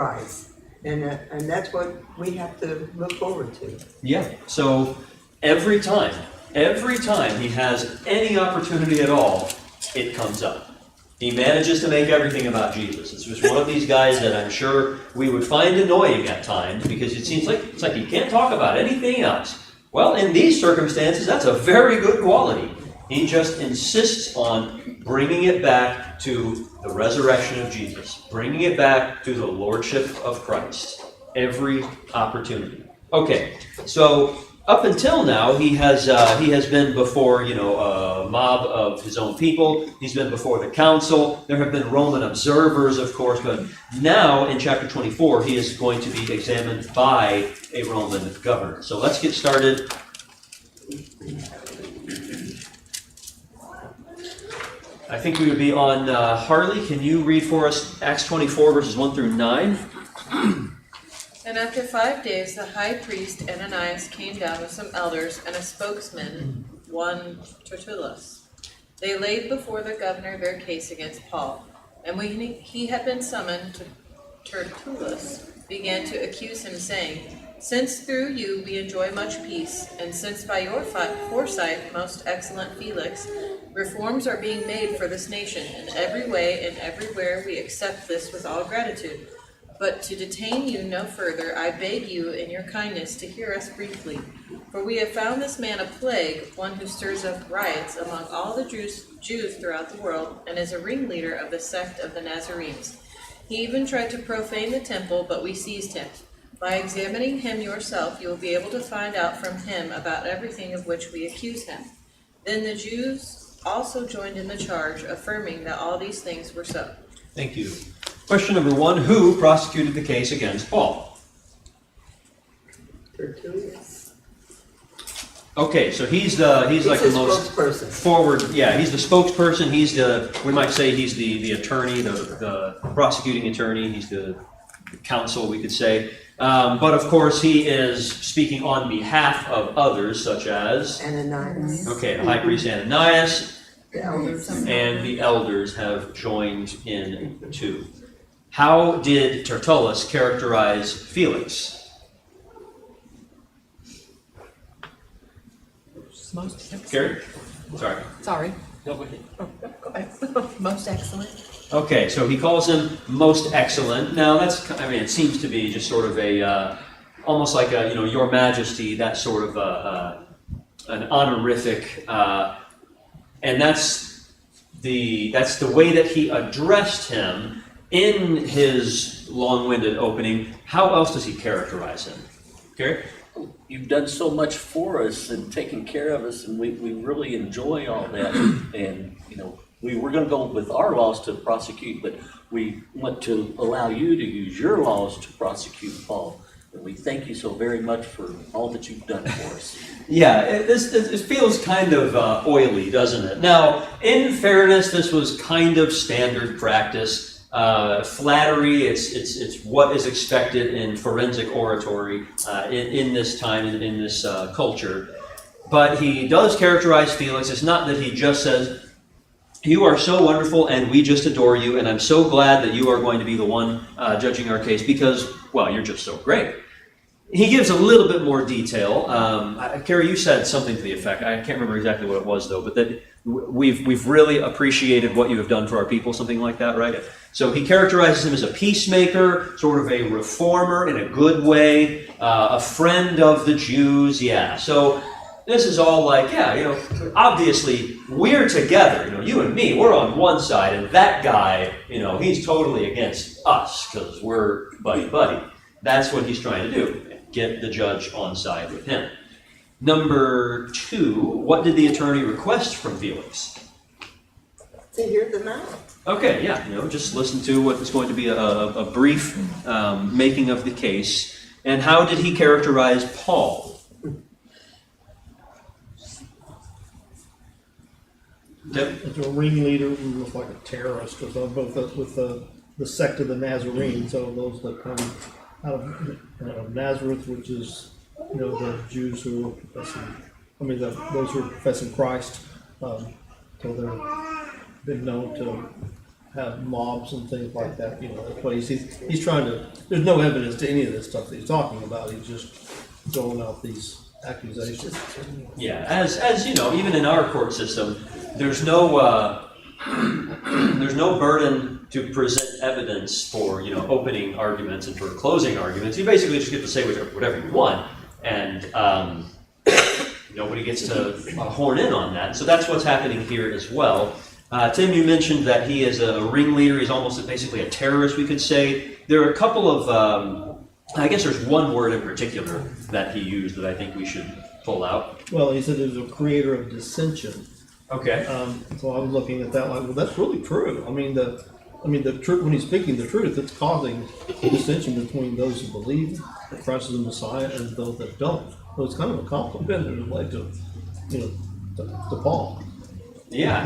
Christ. And that's what we have to look forward to. Yeah. So every time he has any opportunity at all, it comes up. He manages to make everything about Jesus. It's just one of these guys that I'm sure we would find annoying at times because it seems like it's like he can't talk about anything else. Well, in these circumstances, that's a very good quality. He just insists on bringing it back to the resurrection of Jesus, bringing it back to the lordship of Christ. Every opportunity. Okay, so up until now, he has been before a mob of his own people. He's been before the council. There have been Roman observers, of course, but now in chapter 24, he is going to be examined by a Roman governor. So let's get started. I think we would be on Harley. Can you read for us Acts 24 verses 1 through 9? And after 5 days, the high priest Ananias came down with some elders and a spokesman, one Tertullus. They laid before the governor their case against Paul. And when he had been summoned, Tertullus began to accuse him, saying, "Since through you we enjoy much peace, and since by your foresight, most excellent Felix, reforms are being made for this nation, in every way and everywhere we accept this with all gratitude. But to detain you no further, I beg you in your kindness to hear us briefly. For we have found this man a plague, one who stirs up riots among all the Jews throughout the world, and is a ringleader of the sect of the Nazarenes. He even tried to profane the temple, but we seized him. By examining him yourself, you will be able to find out from him about everything of which we accuse him." Then the Jews also joined in the charge, affirming that all these things were so. Thank you. Question number 1, who prosecuted the case against Paul? Tertullus. Okay, so he's like the most spokesperson. forward. Yeah, he's the spokesperson. We might say he's the attorney, the prosecuting attorney. He's the counsel, we could say. But of course, he is speaking on behalf of others, such as Ananias. okay, the high priest Ananias, The elders. and the elders have joined in too. How did Tertullus characterize Felix? Gary? Sorry. No, go ahead. Go ahead. Most excellent. Okay, so he calls him most excellent. Now it seems to be just sort of a, almost like a, your majesty, that sort of an honorific, and that's the way that he addressed him in his long-winded opening. How else does he characterize him? Gary? You've done so much for us and taken care of us, and we really enjoy all that. And, we were going to go with our laws to prosecute, but we want to allow you to use your laws to prosecute Paul. And we thank you so very much for all that you've done for us. Yeah, it feels kind of oily, doesn't it? Now, in fairness, this was kind of standard practice. Flattery, it's what is expected in forensic oratory in this time, in this culture. But he does characterize Felix. It's not that he just says, "You are so wonderful and we just adore you, and I'm so glad that you are going to be the one judging our case because, well, you're just so great." He gives a little bit more detail. Carrie, you said something to the effect, I can't remember exactly what it was though, but that we've really appreciated what you have done for our people, something like that, right? So he characterizes him as a peacemaker, sort of a reformer in a good way, a friend of the Jews, yeah. So this is all like, obviously we're together, you and me, we're on one side, and that guy, he's totally against us because we're buddy-buddy. That's what he's trying to do, get the judge on side with him. Number 2, what did the attorney request from Felix? To hear them out. Okay, just listen to what is going to be a brief making of the case. And how did he characterize Paul? As a ringleader, who was like a terrorist, with the sect of the Nazarenes, so those that come out of Nazareth, which is the Jews who are professing, those who are professing Christ, so they've been known to have mobs and things like that, that's why he's trying to, there's no evidence to any of this stuff that he's talking about, he's just throwing out these accusations. Yeah, as you know, even in our court system, there's no burden to present evidence for, opening arguments and for closing arguments. You basically just get to say whatever you want, and nobody gets to horn in on that. So that's what's happening here as well. Tim, you mentioned that he is a ringleader. He's almost basically a terrorist, we could say. There are a couple of, I guess there's one word in particular that he used that I think we should pull out. Well, he said he was a creator of dissension. Okay. So I was looking at that like, well, that's really true. The truth, when he's speaking the truth, it's causing dissension between those who believe that Christ is the Messiah and those that don't. So it's kind of a compliment in a way to Paul. Yeah.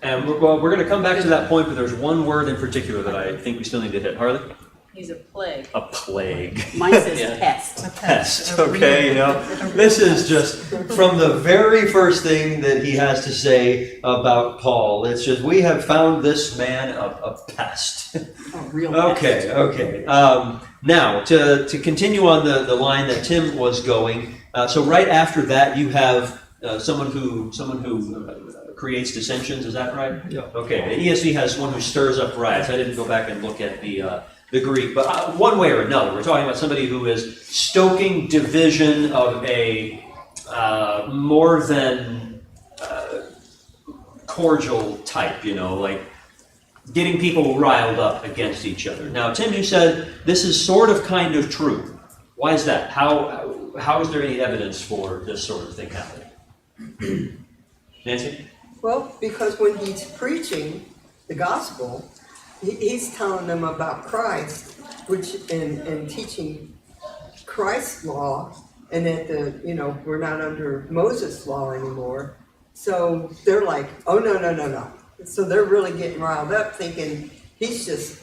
And we're going to come back to that point, but there's one word in particular that I think we still need to hit. Harley? He's a plague. A plague. Mine says Yeah. pest. Pest, okay, this is just from the very first thing that he has to say about Paul. It's just, we have found this man a pest. Oh, real Okay. Now, to continue on the line that Tim was going, so right after that, you have someone who creates dissensions, is that right? Yeah. Okay, the ESV has one who stirs up riots. I didn't go back and look at the Greek, but one way or another, we're talking about somebody who is stoking division of a more than cordial type, like getting people riled up against each other. Now, Tim, you said this is sort of kind of true. Why is that? How is there any evidence for this sort of thing happening? Nancy? Well, because when he's preaching the gospel, he's telling them about Christ, which and teaching Christ's law, and that we're not under Moses' law anymore. So they're like, oh no. So they're really getting riled up, thinking he's just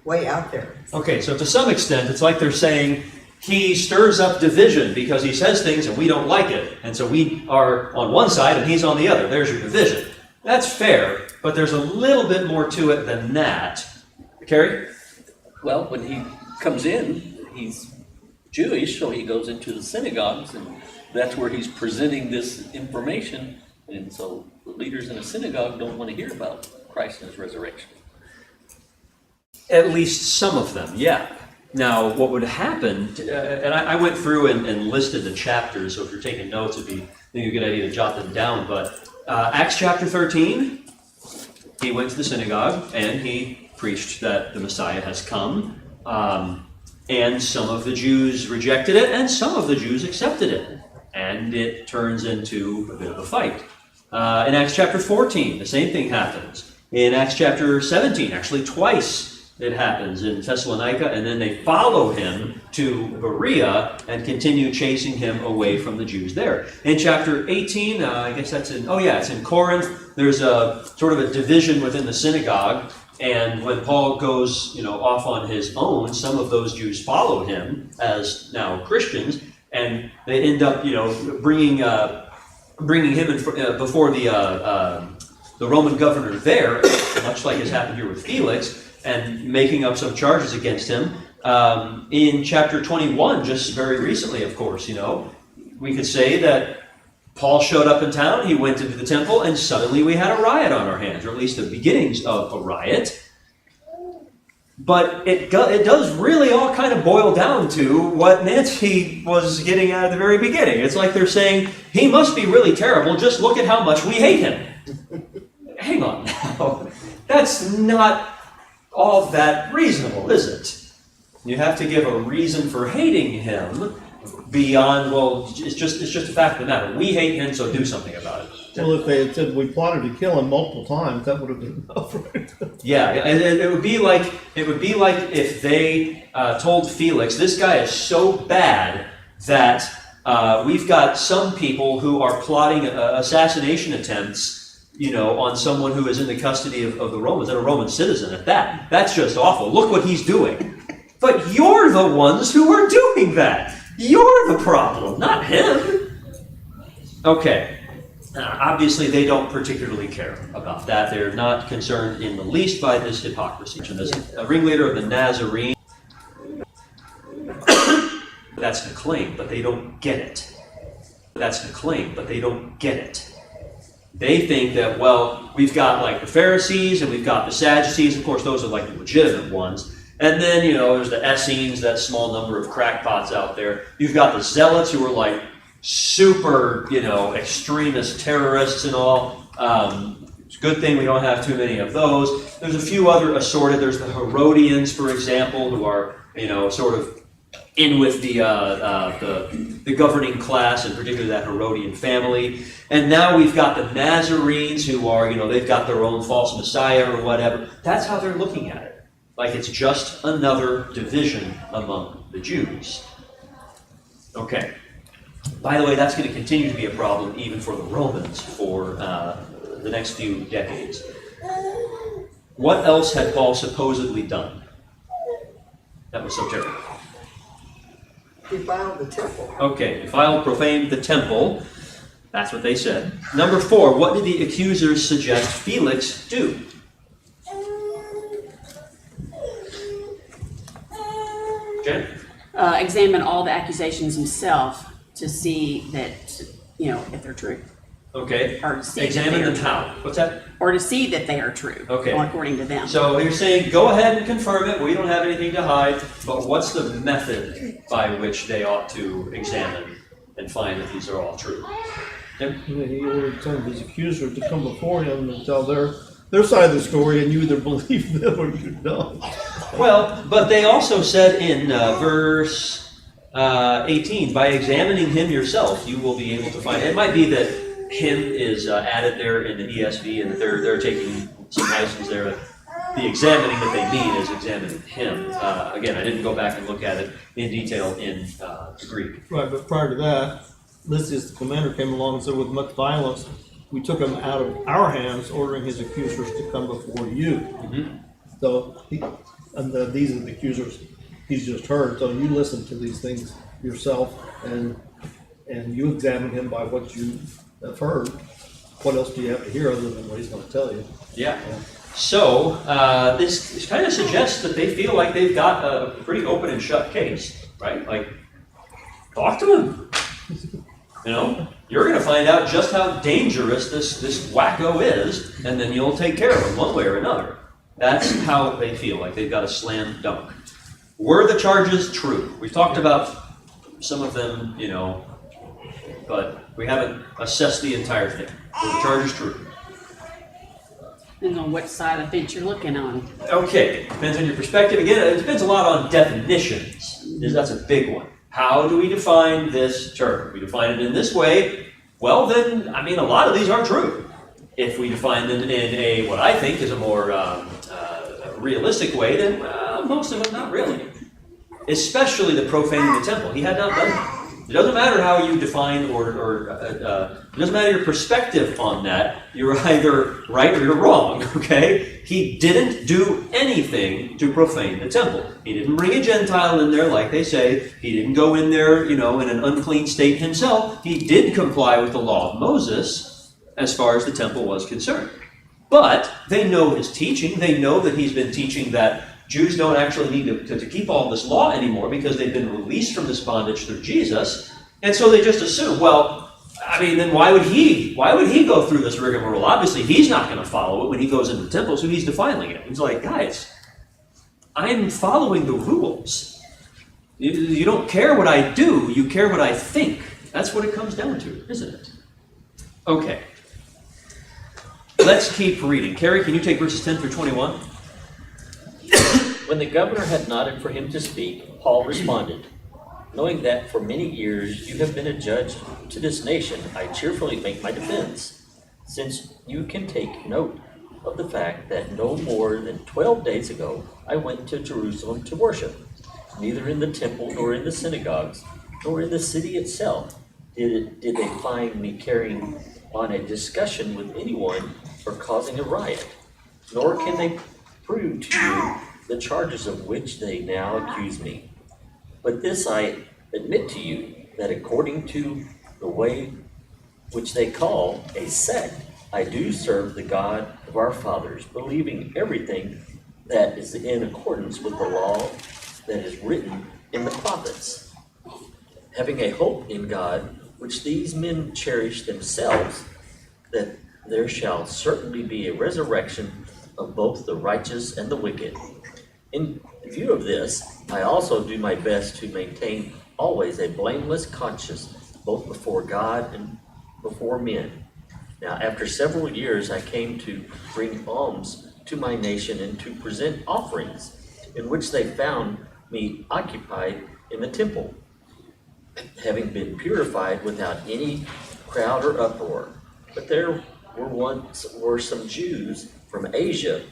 way out there. Okay, so to some extent, it's like they're saying he stirs up division because he says things and we don't like it, and so we are on one side and he's on the other. There's your division. That's fair, but there's a little bit more to it than that. Carrie? Well, when he comes in, he's Jewish, so he goes into the synagogues, and that's where he's presenting this information. And so the leaders in the synagogue don't want to hear about Christ and his resurrection. At least some of them, yeah. Now, what would happen, and I went through and listed the chapters, so if you're taking notes, it'd be a good idea to jot them down, but Acts chapter 13, he went to the synagogue and he preached that the Messiah has come, and some of the Jews rejected it and some of the Jews accepted it, and it turns into a bit of a fight. In Acts chapter 14, the same thing happens. In Acts chapter 17, actually twice, it happens in Thessalonica, and then they follow him to Berea and continue chasing him away from the Jews there. In chapter 18, I guess it's in Corinth, there's a sort of a division within the synagogue, and when Paul goes, off on his own, some of those Jews follow him as now Christians, and they end up, bringing him before the Roman governor there, much like has happened here with Felix, and making up some charges against him. In chapter 21, just very recently, of course, we could say that Paul showed up in town, he went into the temple, and suddenly we had a riot on our hands, or at least the beginnings of a riot. But it does really all kind of boil down to what Nancy was getting at the very beginning. It's like they're saying, he must be really terrible, just look at how much we hate him. Hang on now. That's not all that reasonable, is it? You have to give a reason for hating him beyond, it's just a fact of the matter. We hate him, so do something about it. Well, if they had said we plotted to kill him multiple times, that would have been enough, right? Yeah, and it would be like if they told Felix, this guy is so bad that we've got some people who are plotting assassination attempts, on someone who is in the custody of the Romans, and a Roman citizen at that. That's just awful. Look what he's doing. But you're the ones who are doing that. You're the problem, not him. Okay. Obviously, they don't particularly care about that. They're not concerned in the least by this hypocrisy. And this ringleader of the Nazarene, that's the claim, but they don't get it. That's the claim, but they don't get it. They think that, well, we've got like the Pharisees and we've got the Sadducees. Of course, those are like the legitimate ones. And then, you know, there's the Essenes, that small number of crackpots out there. You've got the Zealots who are like super, you know, extremist terrorists and all. It's a good thing we don't have too many of those. There's a few other assorted. There's the Herodians, for example, who are, you know, sort of in with the governing class, and particularly that Herodian family. And now we've got the Nazarenes who are, you know, they've got their own false messiah or whatever. That's how they're looking at it. Like it's just another division among the Jews. Okay. By the way, that's going to continue to be a problem even for the Romans for the next few decades. What else had Paul supposedly done that was so terrible? Defiled the temple. Okay, defiled, profaned the temple. That's what they said. Number 4, what did the accusers suggest Felix do? Jen? Examine all the accusations himself to see that, you know, if they're true. Okay. Or to see that Examine they are them how? What's that? Or to see that they are true. Okay. According to them. So you're saying, go ahead and confirm it. We don't have anything to hide. But what's the method by which they ought to examine and find that these are all true? Tim? He ordered some of his accusers to come before him and tell their side of the story, and you either believe them or you don't. Well, but they also said in verse 18, by examining him yourself, you will be able to find. It might be that him is added there in the ESV, and that they're taking some license there. The examining that they mean is examining him. Again, I didn't go back and look at it in detail in the Greek. Right, but prior to that, Lysias, the commander, came along and said, with much violence, we took him out of our hands, ordering his accusers to come before you. Mm-hmm. So, these are the accusers he's just heard. So you listen to these things yourself, and you examine him by what you have heard. What else do you have to hear other than what he's going to tell you? Yeah. So this kind of suggests that they feel like they've got a pretty open and shut case, right? Like, talk to him. You know, you're going to find out just how dangerous this wacko is, and then you'll take care of him one way or another. That's how they feel like they've got a slam dunk. Were the charges true? We've talked about some of them, you know, but we haven't assessed the entire thing. Were the charges true? Depends on which side of the fence you're looking on. Okay, depends on your perspective. Again, it depends a lot on definitions. That's a big one. How do we define this term? We define it in this way. Well, then, I mean, a lot of these are true. If we define them in a what I think is a more realistic way, then most of them not really. Especially the profaning the temple. He had not done that. It doesn't matter how you define or it doesn't matter your perspective on that. You're either right or you're wrong, okay? He didn't do anything to profane the temple. He didn't bring a Gentile in there like they say. He didn't go in there, you know, in an unclean state himself. He did comply with the law of Moses as far as the temple was concerned. But they know his teaching. They know that he's been teaching that Jews don't actually need to keep all this law anymore because they've been released from this bondage through Jesus. And so they just assume, well, I mean, then why would he go through this rigmarole? Obviously, he's not going to follow it when he goes into the temple, so he's defiling it. He's like, guys, I'm following the rules. You don't care what I do, you care what I think. That's what it comes down to, isn't it? Okay. Let's keep reading. Carrie, can you take verses 10 through 21? When the governor had nodded for him to speak, Paul responded, knowing that for many years you have been a judge to this nation, I cheerfully make my defense, since you can take note of the fact that no more than 12 days ago I went to Jerusalem to worship. Neither in the temple nor in the synagogues, nor in the city itself did they find me carrying on a discussion with anyone or causing a riot, nor can they prove to you the charges of which they now accuse me. But this I admit to you, that according to the way which they call a sect, I do serve the God of our fathers, believing everything that is in accordance with the law that is written in the prophets, having a hope in God, which these men cherish themselves, that there shall certainly be a resurrection of both the righteous and the wicked. In view of this, I also do my best to maintain always a blameless conscience, both before God and before men. Now, after several years, I came to bring alms to my nation and to present offerings, in which they found me occupied in the temple, having been purified without any crowd or uproar. But there were some Jews from Asia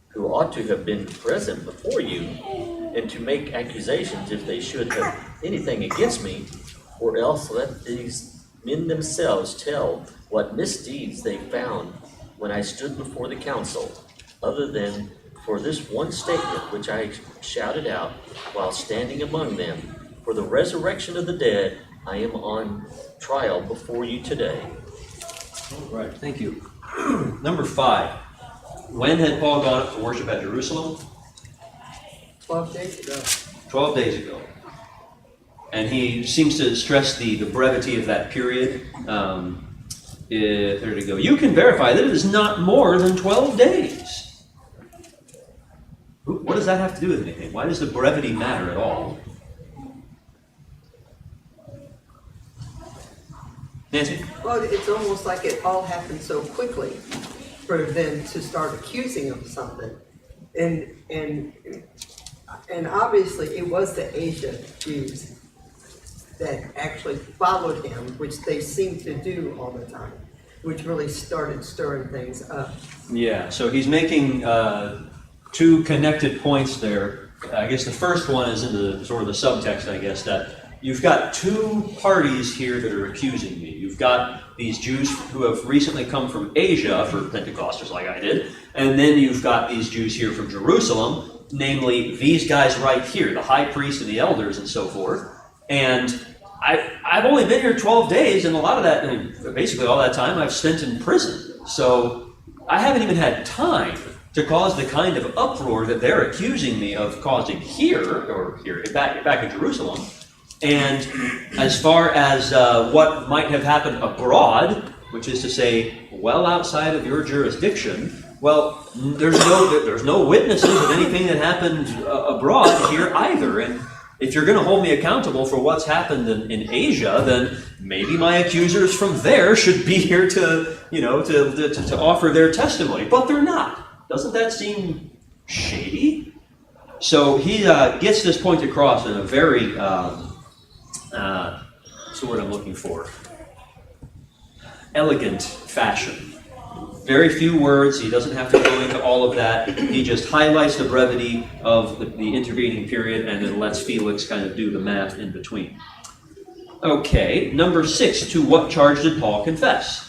who ought to have been present before you, and to make accusations if they should have anything against me, or else let these men themselves tell what misdeeds they found when I stood before the council, other than for this one statement which I shouted out while standing among them, for the resurrection of the dead, I am on trial before you today. All right, thank you. Number 5. When had Paul gone up to worship at Jerusalem? 12 days ago. 12 days ago. And he seems to stress the brevity of that period. There we go. You can verify that it is not more than 12 days. What does that have to do with anything? Why does the brevity matter at all? Nancy? Well, it's almost like it all happened so quickly for them to start accusing him of something. And obviously it was the Asia Jews that actually followed him, which they seem to do all the time, which really started stirring things up. Yeah, so he's making 2 connected points there. I guess the first one is in the sort of the subtext, I guess, that you've got 2 parties here that are accusing me. You've got these Jews who have recently come from Asia for Pentecost, just like I did, and then you've got these Jews here from Jerusalem, namely these guys right here, the high priest and the elders and so forth. And I've only been here 12 days, and a lot of that, I mean, basically all that time, I've spent in prison. So I haven't even had time to cause the kind of uproar that they're accusing me of causing here back in Jerusalem. And as far as what might have happened abroad, which is to say, well outside of your jurisdiction, well, there's no witnesses of anything that happened abroad here either. And if you're going to hold me accountable for what's happened in Asia, then maybe my accusers from there should be here to offer their testimony. But they're not. Doesn't that seem shady? So he gets this point across in a very, what's the word I'm looking for? Elegant fashion. Very few words. He doesn't have to go into all of that. He just highlights the brevity of the intervening period and then lets Felix kind of do the math in between. Okay, number 6. To what charge did Paul confess?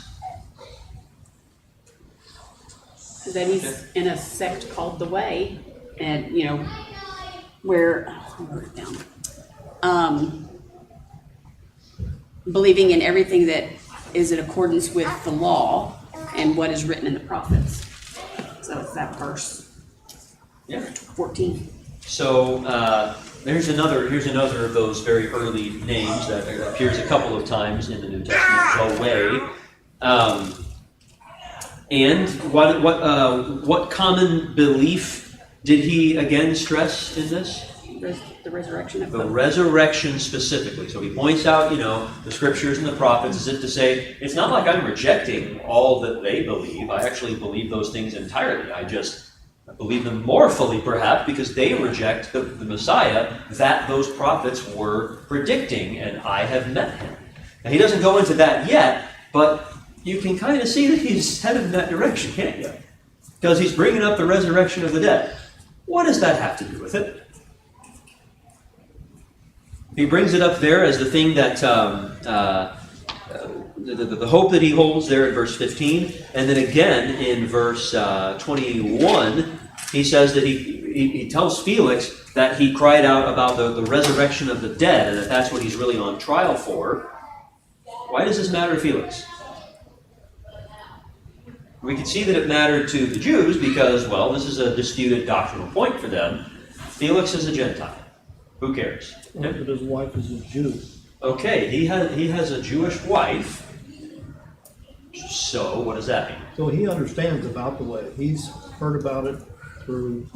That he's in a sect called the Way, and where I wrote it down. Believing in everything that is in accordance with the law and what is written in the prophets. So it's that verse. Yeah. 14. So here's another of those very early names that appears a couple of times in the New Testament. The Way. And what common belief did he again stress in this? The resurrection of the resurrection specifically. So he points out, the scriptures and the prophets, as if to say, it's not like I'm rejecting all that they believe. I actually believe those things entirely. I believe them more fully, perhaps, because they reject the Messiah that those prophets were predicting, and I have met him. Now, he doesn't go into that yet, but you can kind of see that he's headed in that direction, can't you? Because he's bringing up the resurrection of the dead. What does that have to do with it? He brings it up there as the thing that, the hope that he holds there in verse 15. And then again in verse 21, he says that he tells Felix that he cried out about the resurrection of the dead, and that's what he's really on trial for. Why does this matter to Felix? We can see that it mattered to the Jews because, well, this is a disputed doctrinal point for them. Felix is a Gentile. Who cares? But his wife is a Jew. Okay, he has a Jewish wife. So what does that mean? So he understands about the way. He's heard about it through,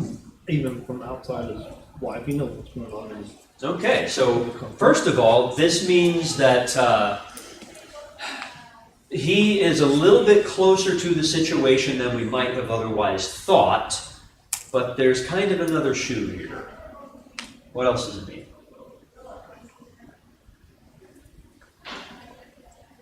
even from outside his wife. He knows what's going on in his. Okay, so first of all, this means that he is a little bit closer to the situation than we might have otherwise thought, but there's kind of another shoe here. What else does it mean?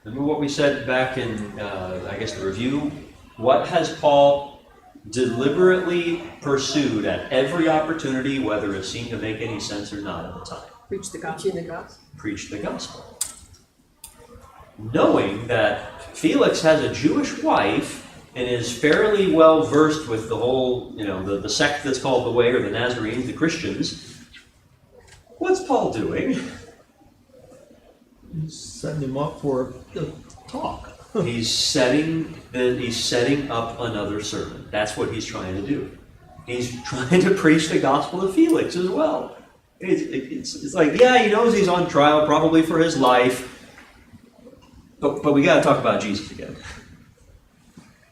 Remember what we said back in, I guess, the review? What has Paul deliberately pursued at every opportunity, whether it seemed to make any sense or not at the time? Preach the gospel. Preaching the gospel. Preach the gospel. Knowing that Felix has a Jewish wife and is fairly well versed with the whole, the sect that's called the Way, or the Nazarenes, the Christians, what's Paul doing? He's setting him up for a talk. He's setting up another sermon. That's what he's trying to do. He's trying to preach the gospel to Felix as well. It's like, yeah, he knows he's on trial probably for his life, but we got to talk about Jesus again.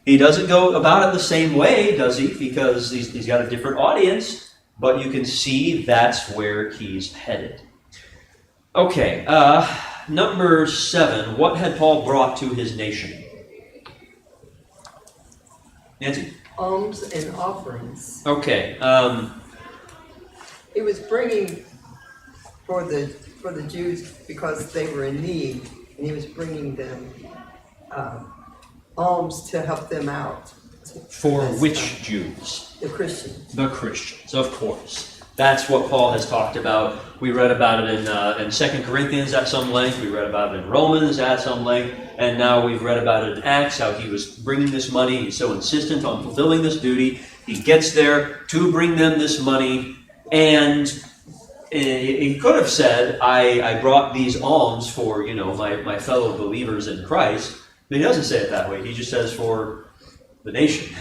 He doesn't go about it the same way, does he? Because he's got a different audience, but you can see that's where he's headed. Okay, number 7. What had Paul brought to his nation? Nancy? Alms and offerings. Okay. He was bringing for the Jews because they were in need, and he was bringing them alms to help them out. For As, which Jews? The Christians. The Christians, of course. That's what Paul has talked about. We read about it in 2 Corinthians at some length. We read about it in Romans at some length. And now we've read about it in Acts, how he was bringing this money. He's so insistent on fulfilling this duty. He gets there to bring them this money. And he could have said, I brought these alms for, my fellow believers in Christ. But he doesn't say it that way. He just says for the nation,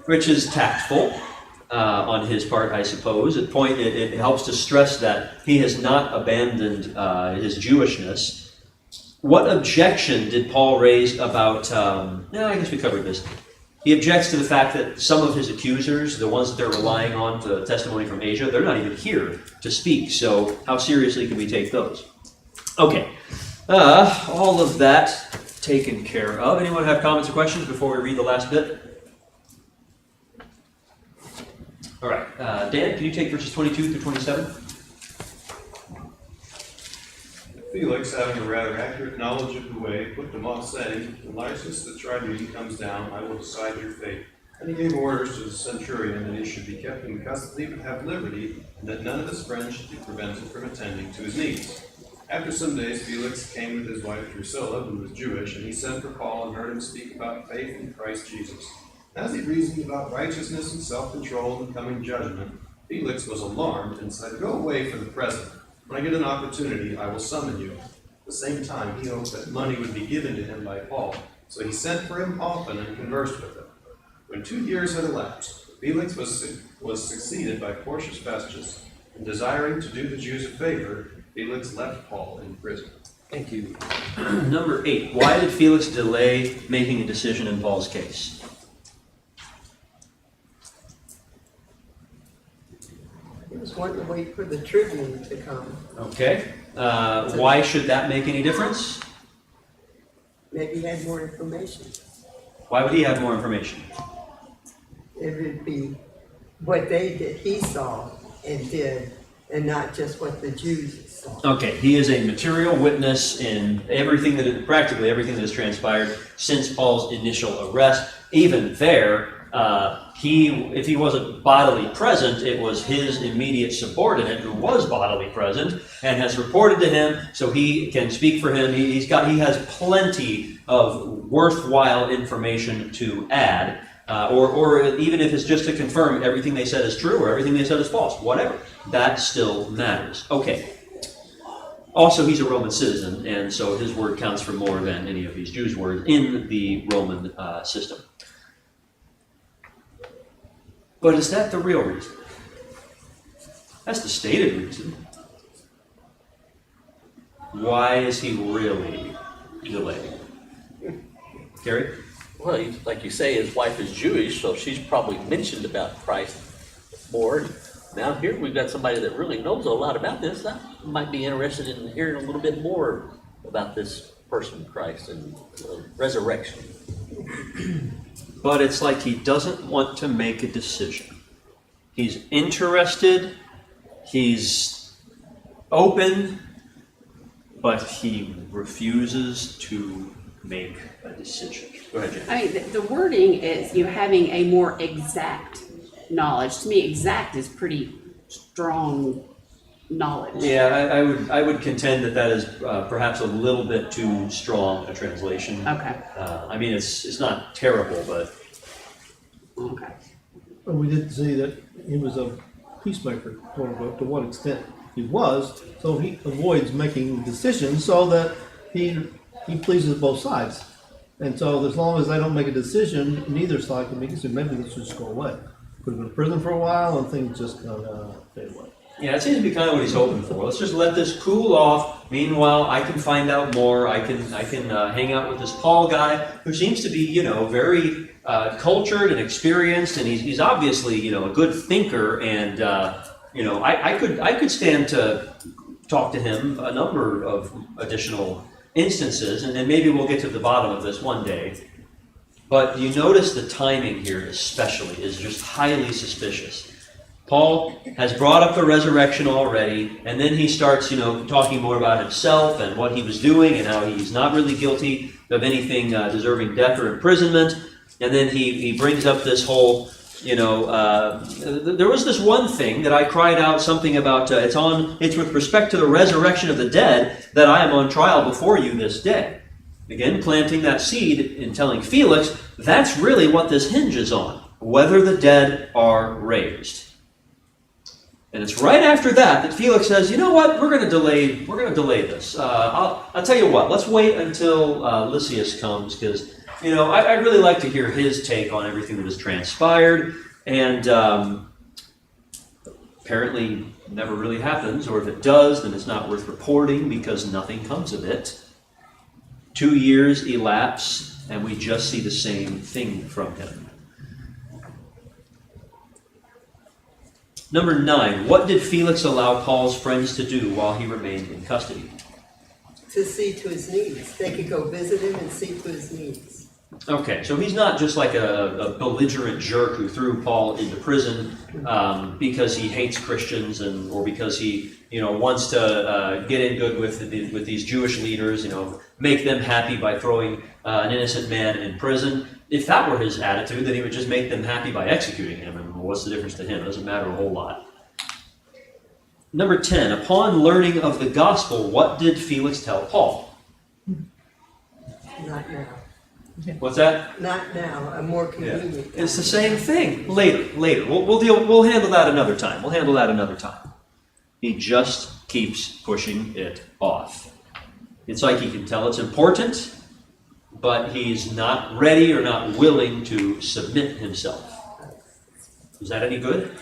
which is tactful. On his part, I suppose. It helps to stress that he has not abandoned his Jewishness. What objection did Paul raise about, I guess we covered this. He objects to the fact that some of his accusers, the ones that they're relying on for testimony from Asia, they're not even here to speak. So how seriously can we take those? Okay, all of that taken care of. Anyone have comments or questions before we read the last bit? All right, Dan, can you take verses 22 through 27? Felix, having a rather accurate knowledge of the way, put them off, saying, "When Lysias the tribune comes down, I will decide your fate." And he gave orders to the centurion that he should be kept in custody but have liberty, and that none of his friends should be prevented from attending to his needs. After some days, Felix came with his wife Drusilla, who was Jewish, and he sent for Paul and heard him speak about faith in Christ Jesus. As he reasoned about righteousness and self-control and coming judgment, Felix was alarmed and said, "Go away for the present. When I get an opportunity, I will summon you." At the same time, he hoped that money would be given to him by Paul, so he sent for him often and conversed with him. When 2 years had elapsed, Felix was succeeded by Porcius Festus, and desiring to do the Jews a favor, Felix left Paul in prison. Thank you. Number 8. Why did Felix delay making a decision in Paul's case? He was wanting to wait for the tribune to come. Okay. Why should that make any difference? Maybe he had more information. Why would he have more information? It would be what they did, he saw and did, and not just what the Jews saw. Okay, he is a material witness in practically everything that has transpired since Paul's initial arrest. Even there, if he wasn't bodily present, it was his immediate subordinate who was bodily present and has reported to him, so he can speak for him. He has plenty of worthwhile information to add, or even if it's just to confirm everything they said is true or everything they said is false, whatever. That still matters. Okay. Also, he's a Roman citizen, and so his word counts for more than any of these Jews' words in the Roman system. But is that the real reason? That's the stated reason. Why is he really delaying? Gary? Well, like you say, his wife is Jewish, so she's probably mentioned about Christ more. Now here we've got somebody that really knows a lot about this. I might be interested in hearing a little bit more about this person, Christ, and resurrection. But it's like he doesn't want to make a decision. He's interested, he's open, but he refuses to make a decision. Go ahead, Jen. I mean, the wording is you having a more exact knowledge. To me, exact is pretty strong knowledge. Yeah, I would contend that is perhaps a little bit too strong a translation. Okay. I mean, it's not terrible, but Okay. And we did see that he was a peacemaker, quote unquote, to what extent he was, so he avoids making decisions so that he pleases both sides. And so as long as they don't make a decision, neither side can make a decision, maybe this should just go away. Put him in prison for a while and things just kind of fade away. yeah, it seems to be kind of what he's hoping for. Let's just let this cool off. Meanwhile, I can find out more. I can hang out with this Paul guy who seems to be, very cultured and experienced, and he's obviously, a good thinker. And I could stand to talk to him a number of additional instances, and then maybe we'll get to the bottom of this one day. But you notice the timing here especially is just highly suspicious. Paul has brought up the resurrection already, and then he starts, talking more about himself and what he was doing and how he's not really guilty of anything deserving death or imprisonment. And then he brings up this whole, there was this one thing that I cried out something about, it's with respect to the resurrection of the dead that I am on trial before you this day. Again, planting that seed and telling Felix, that's really what this hinges on, whether the dead are raised. And it's right after that Felix says, you know what, we're going to delay this. I'll tell you what, let's wait until Lysias comes, because, I'd really like to hear his take on everything that has transpired. And apparently never really happens, or if it does, then it's not worth reporting because nothing comes of it. 2 years elapse, and we just see the same thing from him. Number 9, what did Felix allow Paul's friends to do while he remained in custody? To see to his needs. They could go visit him and see to his needs. Okay, so he's not just like a belligerent jerk who threw Paul into prison because he hates Christians or because he wants to get in good with these Jewish leaders, make them happy by throwing an innocent man in prison. If that were his attitude, then he would just make them happy by executing him. And what's the difference to him? It doesn't matter a whole lot. Number 10, upon learning of the gospel, what did Felix tell Paul? Not now. What's that? Not now. A more convenient. It's the same thing. Later. We'll handle that another time. He just keeps pushing it off. It's like he can tell it's important, but he's not ready or not willing to submit himself. Is that any good?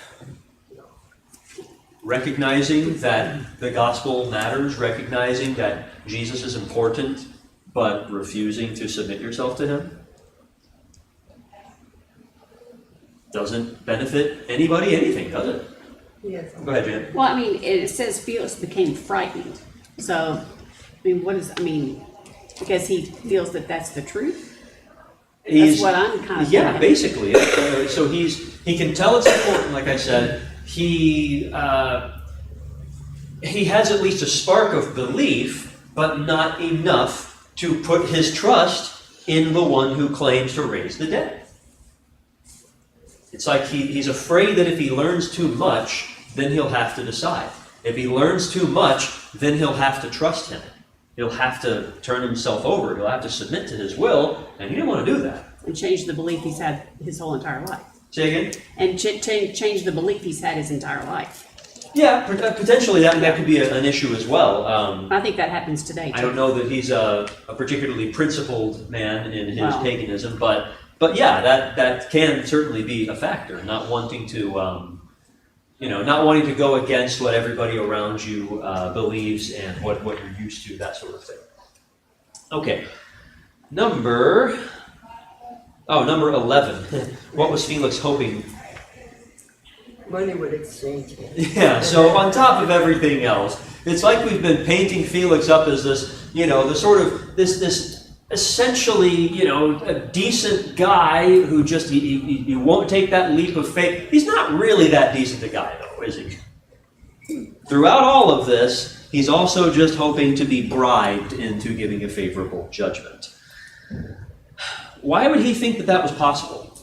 Recognizing that the gospel matters, recognizing that Jesus is important, but refusing to submit yourself to him doesn't benefit anybody anything, does it? Yes. Go ahead, Jan. Well, I mean, it says Felix became frightened. So, because he feels that that's the truth? That's what I'm kind of Yeah, thinking. basically. So he can tell it's important, like I said. He has at least a spark of belief, but not enough to put his trust in the one who claims to raise the dead. It's like he's afraid that if he learns too much, then he'll have to decide. If he learns too much, then he'll have to trust him. He'll have to turn himself over. He'll have to submit to his will, and he didn't want to do that. And change the belief he's had his whole entire life. Say again? And change the belief he's had his entire life. Yeah, potentially that could be an issue as well. I think that happens today, I too. don't know that he's a particularly principled man in his Wow. paganism, but yeah, that can certainly be a factor. Not wanting to, not wanting to go against what everybody around you believes and what you're used to, that sort of thing. Okay, number 11. What was Felix hoping? Money would exchange him. Yeah, so on top of everything else, it's like we've been painting Felix up as this, the sort of, this essentially, a decent guy who just, he won't take that leap of faith. He's not really that decent a guy, though, is he? Throughout all of this, he's also just hoping to be bribed into giving a favorable judgment. Why would he think that was possible?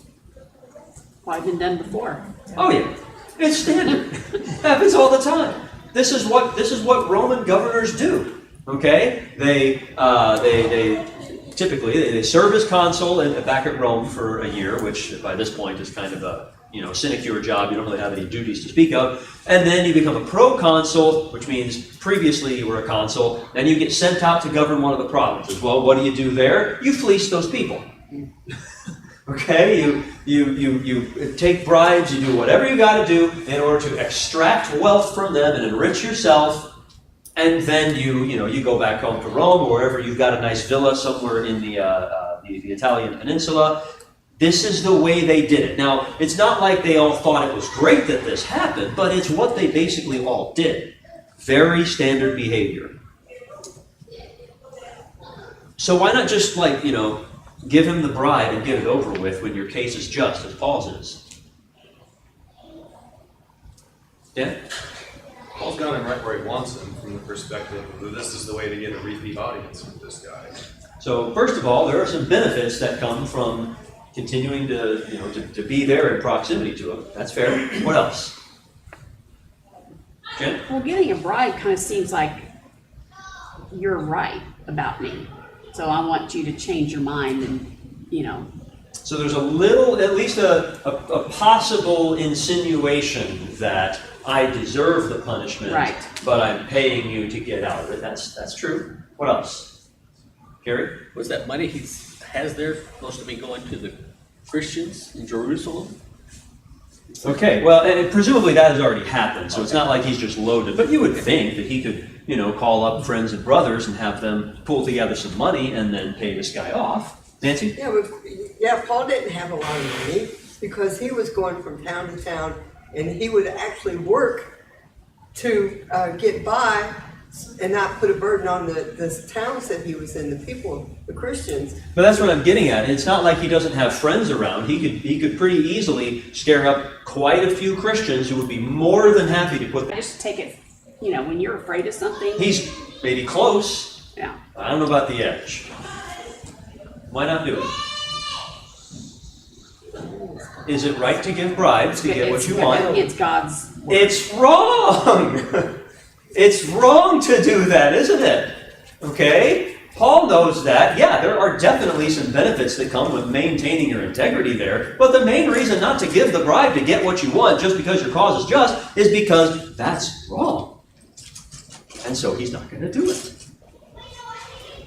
Well, I've been done before. Oh yeah, it's standard. Happens all the time. This is what Roman governors do. Okay, they typically serve as consul back at Rome for a year, which by this point is kind of a sinecure job. You don't really have any duties to speak of, and then you become a proconsul, which means previously you were a consul. Then you get sent out to govern one of the provinces. Well, what do you do there? You fleece those people. Okay, you take bribes, you do whatever you got to do in order to extract wealth from them and enrich yourself, and then you go back home to Rome or wherever you've got a nice villa somewhere in the Italian peninsula. This is the way they did it. Now, it's not like they all thought it was great that this happened, but it's what they basically all did. Very standard behavior. So why not just give him the bribe and get it over with when your case is just, as Paul's is? Yeah? Paul's got him right where he wants him from the perspective of this is the way to get a repeat audience with this guy. So first of all, there are some benefits that come from continuing to be there in proximity to him. That's fair. What else? Jen? Well, getting a bribe kind of seems like you're right about me. So I want you to change your mind and, So there's at least a possible insinuation that I deserve the punishment, right, but I'm paying you to get out of it. That's true. What else? Gary? Was that money he has there supposed to be going to the Christians in Jerusalem? Okay, well, and presumably that has already happened, so it's not like he's just loaded. But you would think that he could, call up friends and brothers and have them pull together some money and then pay this guy off. Nancy? Yeah, Paul didn't have a lot of money because he was going from town to town, and he would actually work to get by and not put a burden on the towns that he was in, the people, the Christians. But that's what I'm getting at. It's not like he doesn't have friends around. He could pretty easily scare up quite a few Christians who would be more than happy to put. I just take it, when you're afraid of something. He's maybe close. Yeah. I don't know about the edge. Why not do it? Is it right to give bribes to get what you want? It's God's word. It's wrong. It's wrong to do that, isn't it? Okay? Paul knows that. Yeah, there are definitely some benefits that come with maintaining your integrity there, but the main reason not to give the bribe to get what you want just because your cause is just is because that's wrong. And so he's not going to do it.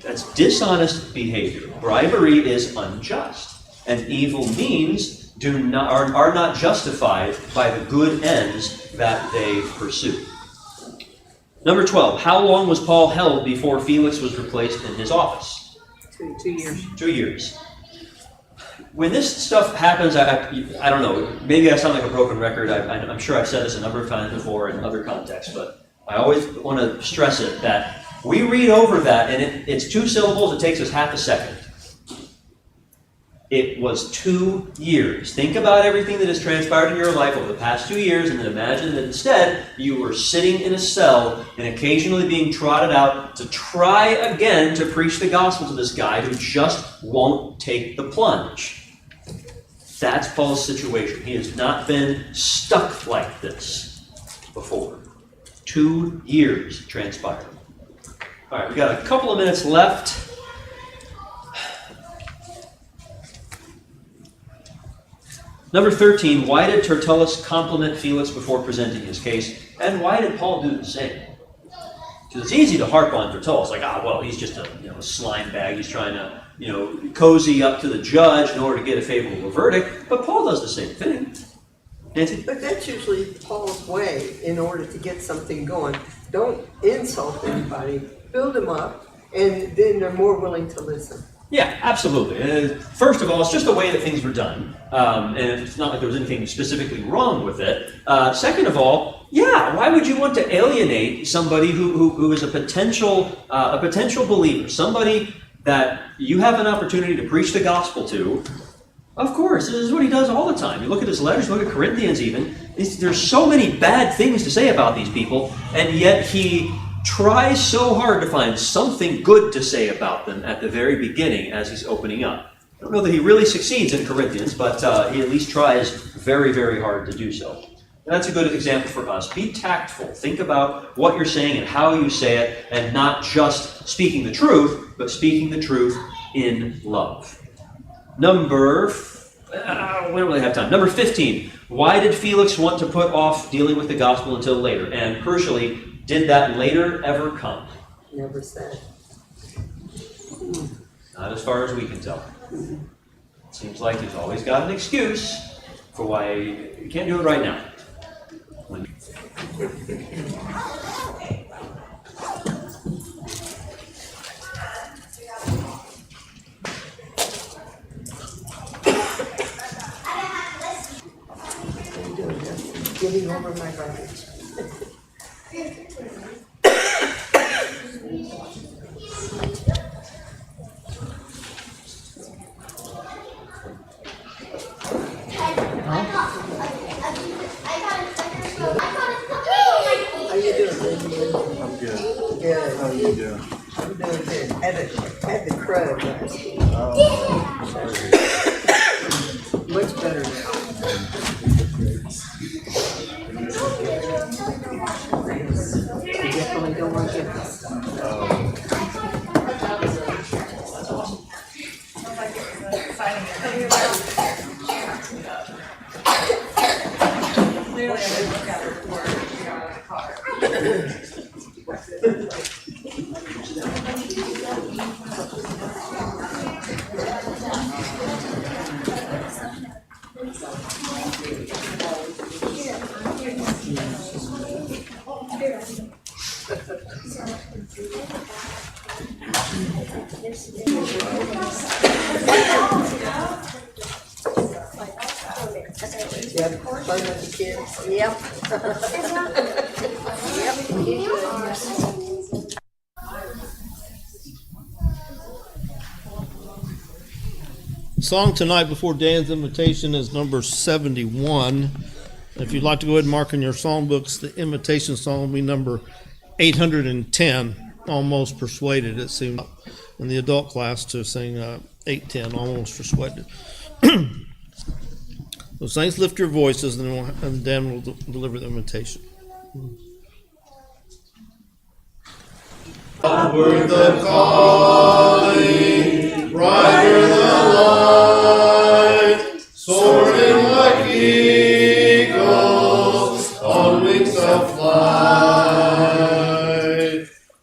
That's dishonest behavior. Bribery is unjust, and evil means are not justified by the good ends that they pursue. Number 12, how long was Paul held before Felix was replaced in his office? 2 years. 2 years. When this stuff happens, I don't know, maybe I sound like a broken record. I'm sure I've said this a number of times before in other contexts, but I always want to stress it, that we read over that, and it's 2 syllables, it takes us half a second. It was 2 years. Think about everything that has transpired in your life over the past 2 years, and then imagine that instead you were sitting in a cell and occasionally being trotted out to try again to preach the gospel to this guy who just won't take the plunge. That's Paul's situation. He has not been stuck like this before. 2 years transpired. All right, we got a couple of minutes left. Number 13, why did Tertullus compliment Felix before presenting his case? And why did Paul do the same? Because it's easy to harp on Tertullus, like, well, he's just a slime bag. He's trying to, cozy up to the judge in order to get a favorable verdict. But Paul does the same thing. Nancy? But that's usually Paul's way in order to get something going. Don't insult anybody, build them up, and then they're more willing to listen. Yeah, absolutely. First of all, it's just the way that things were done. And it's not like there was anything specifically wrong with it. Second of all, why would you want to alienate somebody who is a potential believer, somebody that you have an opportunity to preach the gospel to? Of course, this is what he does all the time. You look at his letters, look at Corinthians even. There's so many bad things to say about these people, and yet he tries so hard to find something good to say about them at the very beginning as he's opening up. I don't know that he really succeeds in Corinthians, but he at least tries very, very hard to do so. And that's a good example for us. Be tactful. Think about what you're saying and how you say it, and not just speaking the truth, but speaking the truth in love. We don't really have time. Number 15, why did Felix want to put off dealing with the gospel until later? And crucially, did that later ever come? Never said. Not as far as we can tell. Seems like he's always got an excuse for why he can't do it right now. Getting over my garbage. How you doing, Benjamin? I'm good. Good. How you doing? I'm doing good. Had the crud last week. Much better now. You definitely don't want to get this stuff. Clearly, I didn't look at it before we got out of the car. You have fun with the kids? Yep. Song tonight before Dan's invitation is number 71. If you'd like to go ahead and mark in your songbooks, the invitation song will be number 810, Almost Persuaded. It seemed in the adult class to sing 810, Almost Persuaded. So saints, lift your voices, and Dan will deliver the invitation. Upward the calling, brighter the light, soaring like eagles on wings of flight.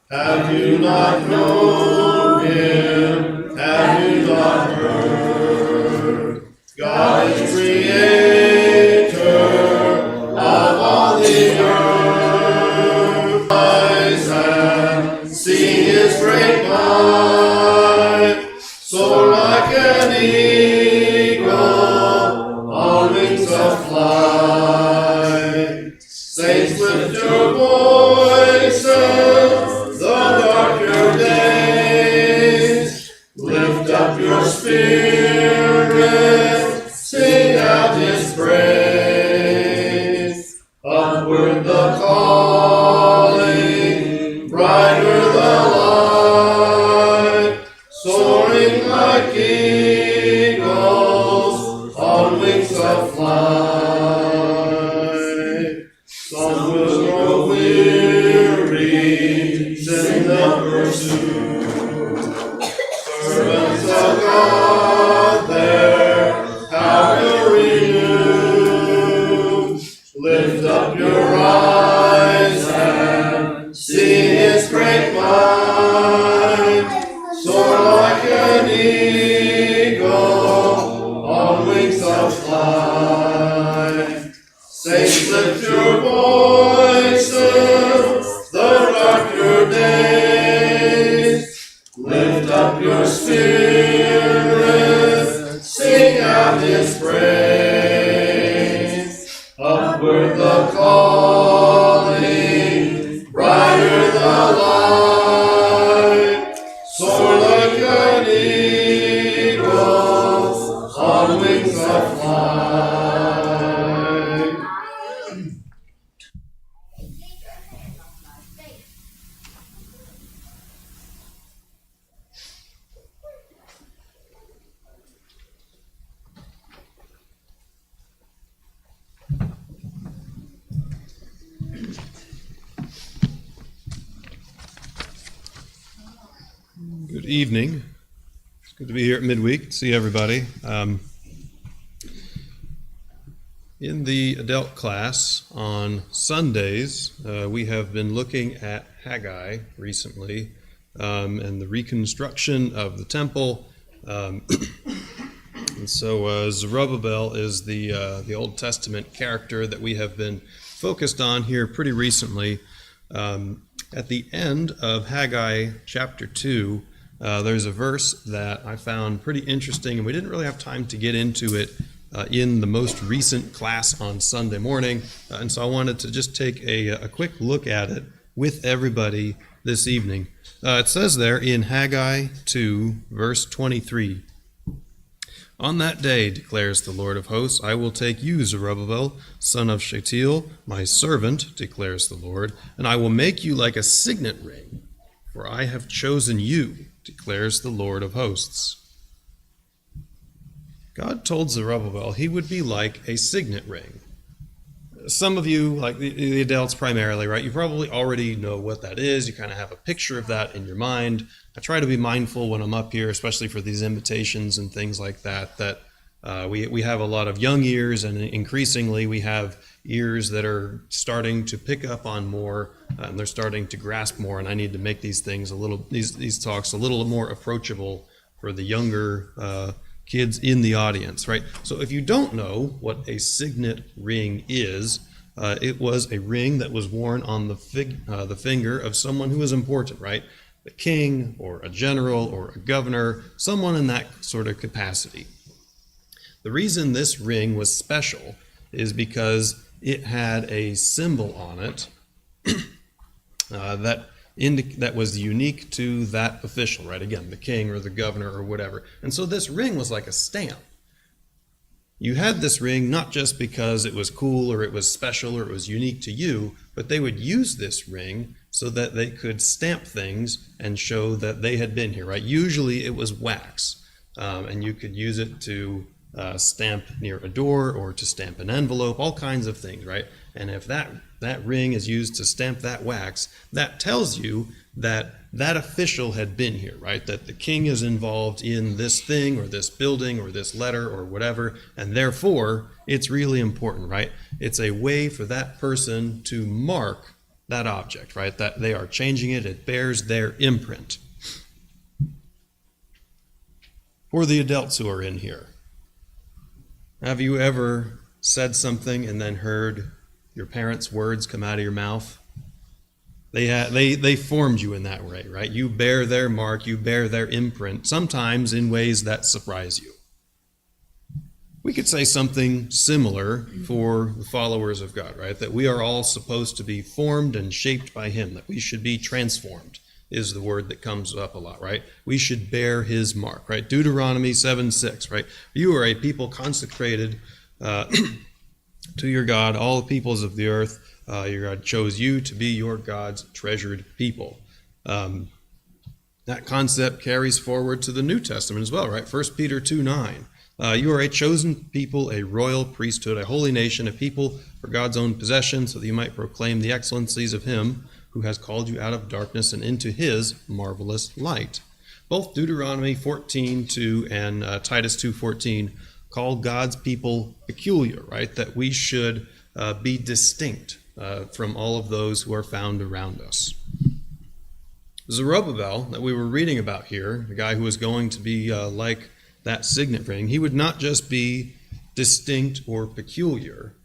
Have you not known him? Have you not heard? God is creator of all the earth. Eyes have seen his great might, soar like an eagle on wings of flight. Saints, lift your voices, the darker days. Lift up your spirit, sing out his praise. Upward the calling, brighter the light, soaring like eagles on wings of flight. Some will grow weary, in the pursuit. Servants of God, their power renewed. the light, soar like an eagle on wings of flight. Good evening. It's good to be here at midweek. See everybody. In the adult class on Sundays, we have been looking at Haggai recently and the reconstruction of the temple. And so Zerubbabel is the Old Testament character that we have been focused on here pretty recently. At the end of Haggai chapter 2, there's a verse that I found pretty interesting, and we didn't really have time to get into it in the most recent class on Sunday morning, and so I wanted to just take a quick look at it with everybody this evening. It says there in Haggai 2, verse 23, "On that day, declares the Lord of hosts, I will take you, Zerubbabel, son of Shealtiel, my servant, declares the Lord, and I will make you like a signet ring, for I have chosen you, declares the Lord of hosts." God told Zerubbabel he would be like a signet ring. Some of you, like the adults primarily, right, you probably already know what that is. You kind of have a picture of that in your mind. I try to be mindful when I'm up here, especially for these invitations and things like that, that we have a lot of young ears, and increasingly we have ears that are starting to pick up on more, and they're starting to grasp more, and I need to make these things these talks a little more approachable for the younger kids in the audience, right? So if you don't know what a signet ring is, it was a ring that was worn on the finger of someone who was important, right? A king or a general or a governor, someone in that sort of capacity. The reason this ring was special is because it had a symbol on it that was unique to that official, right? Again, the king or the governor or whatever. And so this ring was like a stamp. You had this ring not just because it was cool or it was special or it was unique to you, but they would use this ring so that they could stamp things and show that they had been here, right? Usually it was wax, and you could use it to stamp near a door or to stamp an envelope, all kinds of things, right? And if that ring is used to stamp that wax, that tells you that that official had been here, right? That the king is involved in this thing or this building or this letter or whatever, and therefore it's really important, right? It's a way for that person to mark that object, right? That they are changing it, it bears their imprint. For the adults who are in here, have you ever said something and then heard your parents' words come out of your mouth? They formed you in that way, right? You bear their mark, you bear their imprint, sometimes in ways that surprise you. We could say something similar for the followers of God, right? That we are all supposed to be formed and shaped by Him, that we should be transformed is the word that comes up a lot, right? We should bear His mark, right? Deuteronomy 7:6, right? You are a people consecrated to your God, all the peoples of the earth. Your God chose you to be your God's treasured people. That concept carries forward to the New Testament as well, right? 1 Peter 2:9. You are a chosen people, a royal priesthood, a holy nation, a people for God's own possession, so that you might proclaim the excellencies of Him who has called you out of darkness and into His marvelous light. Both Deuteronomy 14:2 and Titus 2:14 call God's people peculiar, right? That we should be distinct from all of those who are found around us. Zerubbabel, that we were reading about here, the guy who was going to be like that signet ring, he would not just be distinct or peculiar.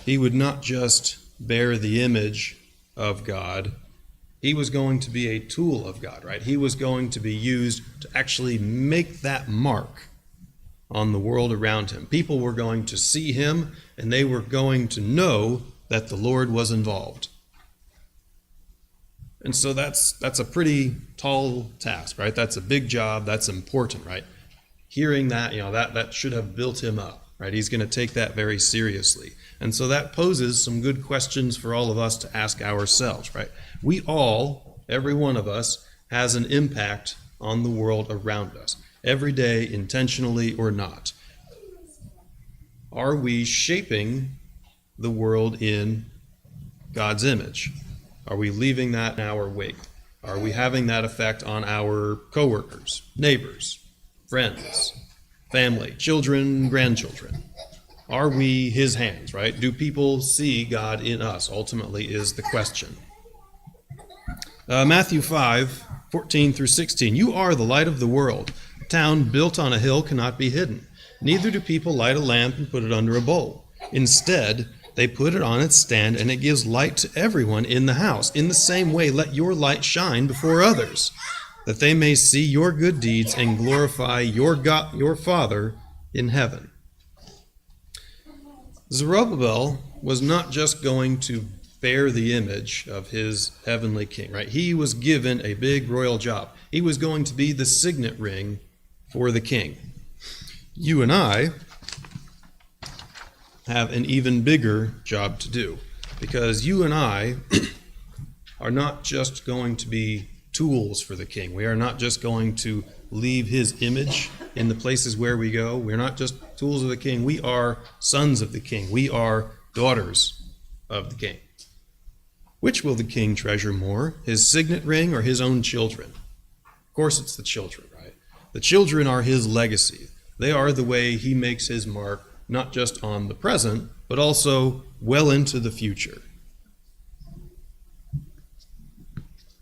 He would not just bear the image of God. He was going to be a tool of God, right? He was going to be used to actually make that mark on the world around him. People were going to see him, and they were going to know that the Lord was involved. And so that's a pretty tall task, right? That's a big job. That's important, right? Hearing that, that should have built him up, right? He's going to take that very seriously. And so that poses some good questions for all of us to ask ourselves, right? We all, every one of us, has an impact on the world around us, every day, intentionally or not. Are we shaping the world in God's image? Are we leaving that in our wake? Are we having that effect on our coworkers, neighbors, friends, family, children, grandchildren? Are we his hands, right? Do people see God in us? Ultimately is the question. Matthew 5:14 through 16. You are the light of the world. A town built on a hill cannot be hidden. Neither do people light a lamp and put it under a bowl. Instead, they put it on its stand, and it gives light to everyone in the house. In the same way, let your light shine before others, that they may see your good deeds and glorify your Father in heaven. Zerubbabel was not just going to bear the image of his heavenly king, right? He was given a big royal job. He was going to be the signet ring for the king. You and I have an even bigger job to do, because you and I are not just going to be tools for the king. We are not just going to leave his image in the places where we go. We're not just tools of the king. We are sons of the king. We are daughters of the king. Which will the king treasure more, his signet ring or his own children? Of course it's the children, right? The children are his legacy. They are the way he makes his mark, not just on the present, but also well into the future.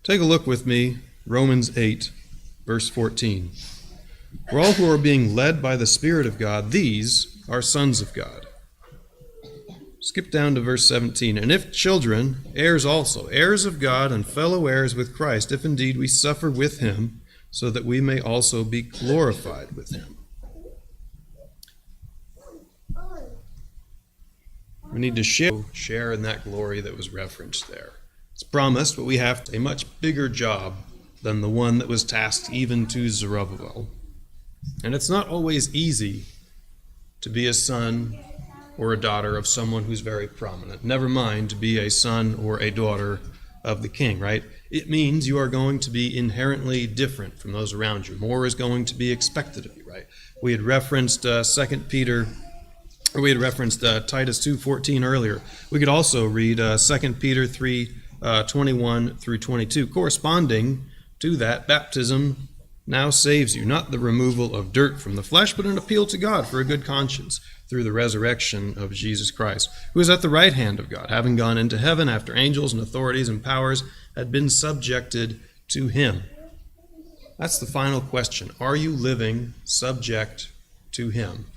Take a look with me, Romans 8, verse 14. For all who are being led by the Spirit of God, these are sons of God. Skip down to verse 17. And if children, heirs also, heirs of God and fellow heirs with Christ, if indeed we suffer with him, so that we may also be glorified with him. We need to share in that glory that was referenced there. It's promised, but we have a much bigger job than the one that was tasked even to Zerubbabel. And it's not always easy to be a son or a daughter of someone who's very prominent. Never mind to be a son or a daughter of the king, right? It means you are going to be inherently different from those around you. More is going to be expected of you, right? We had referenced Titus 2:14 earlier. We could also read 2 Peter 3:21 through 22. Corresponding to that, baptism now saves you, not the removal of dirt from the flesh, but an appeal to God for a good conscience through the resurrection of Jesus Christ, who is at the right hand of God, having gone into heaven after angels and authorities and powers had been subjected to him. That's the final question. Are you living subject to him?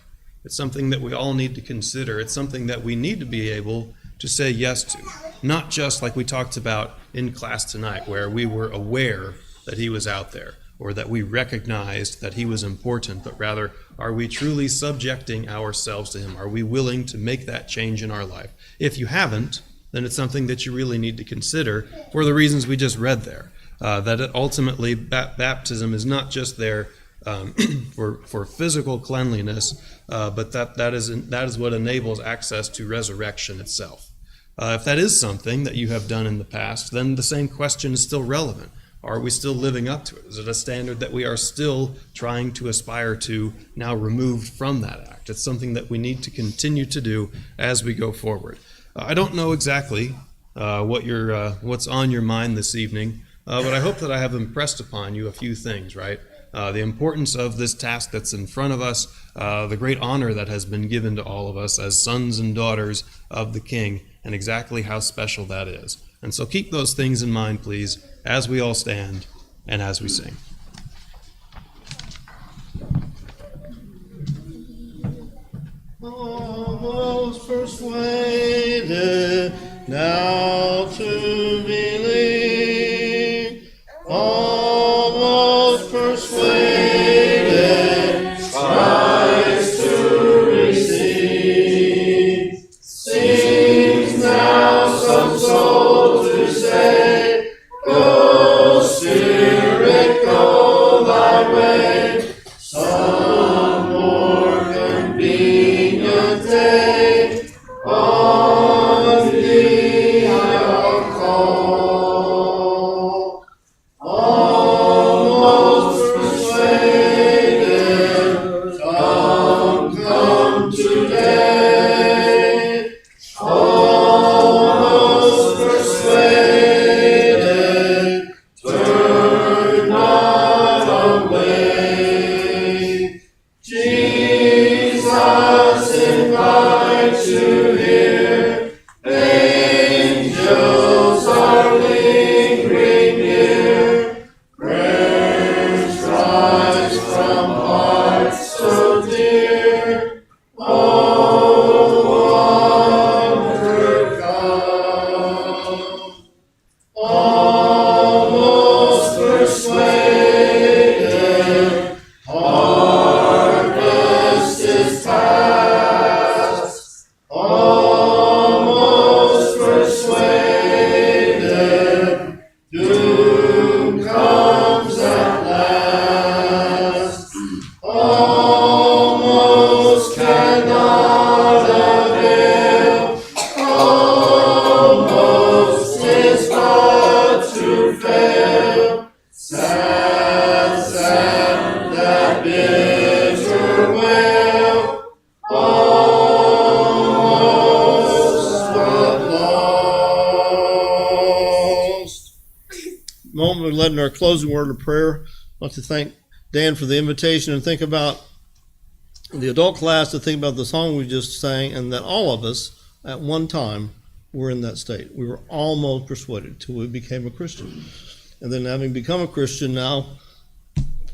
It's something that we all need to consider. It's something that we need to be able to say yes to. Not just like we talked about in class tonight, where we were aware that he was out there, or that we recognized that he was important, but rather, are we truly subjecting ourselves to him? Are we willing to make that change in our life? If you haven't, then it's something that you really need to consider for the reasons we just read there. That it ultimately, baptism is not just there for physical cleanliness, but that is what enables access to resurrection itself. If that is something that you have done in the past, then the same question is still relevant. Are we still living up to it? Is it a standard that we are still trying to aspire to, now removed from that act? It's something that we need to continue to do as we go forward. I don't know exactly what's on your mind this evening, but I hope that I have impressed upon you a few things, right? The importance of this task that's in front of us, the great honor that has been given to all of us as sons and daughters of the King, and exactly how special that is. And so keep those things in mind, please, as we all stand and as we sing. Almost persuaded now to believe, almost persuaded Christ to receive. Seems now some soul to say, go moment we led in our closing word of prayer. I want to thank Dan for the invitation and think about the adult class, to think about the song we just sang, and that all of us at one time were in that state. We were almost persuaded till we became a Christian. And then having become a Christian now,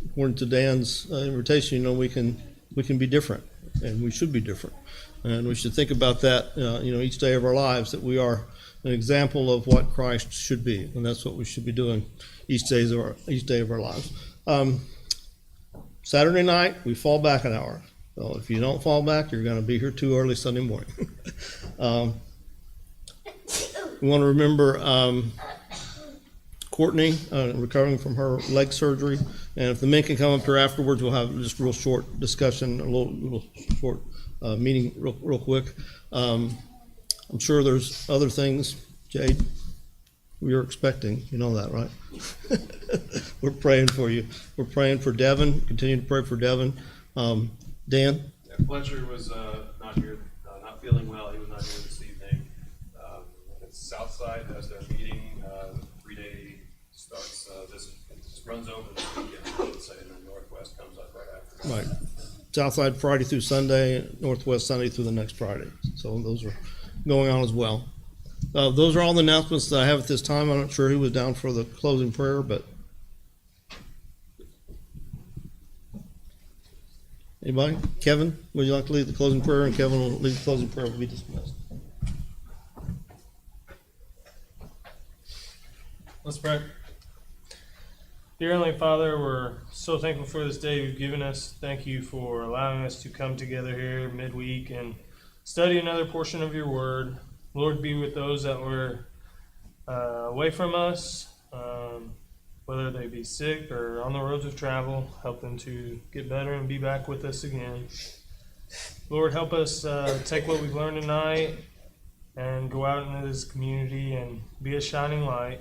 according to Dan's invitation, we can be different, and we should be different. And we should think about that, each day of our lives, that we are an example of what Christ should be, and that's what we should be doing each day of our lives. Saturday night, we fall back an hour. So if you don't fall back, you're going to be here too early Sunday morning. We want to remember Courtney, recovering from her leg surgery. And if the men can come up here afterwards, we'll have just a real short discussion, a little short meeting real quick. I'm sure there's other things, Jade, you're expecting. You know that, right? We're praying for you. We're praying for Devin. Continue to pray for Devin. Dan? Yeah, Fletcher was not here, not feeling well. He was not here this evening. It's Southside has their meeting. 3-day starts this runs over this weekend, I should say, and then Northwest comes up right after. Right. Southside Friday through Sunday, Northwest Sunday through the next Friday. So those are going on as well. Those are all the announcements that I have at this time. I'm not sure who was down for the closing prayer, but anybody? Kevin, would you like to lead the closing prayer? And Kevin will lead the closing prayer. Will be dismissed. Let's pray. Dear Heavenly Father, we're so thankful for this day you've given us. Thank you for allowing us to come together here midweek and study another portion of your word. Lord, be with those that were away from us, whether they be sick or on the roads of travel. Help them to get better and be back with us again. Lord, help us take what we've learned tonight and go out into this community and be a shining light.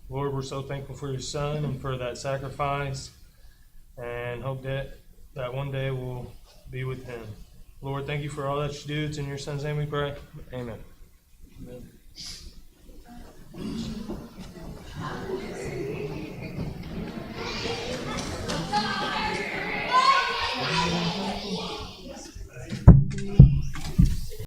Lord, we're so thankful for your son and for that sacrifice, and hope that one day we'll be with him. Lord, thank you for all that you do. It's in your son's name we pray. Amen. Amen.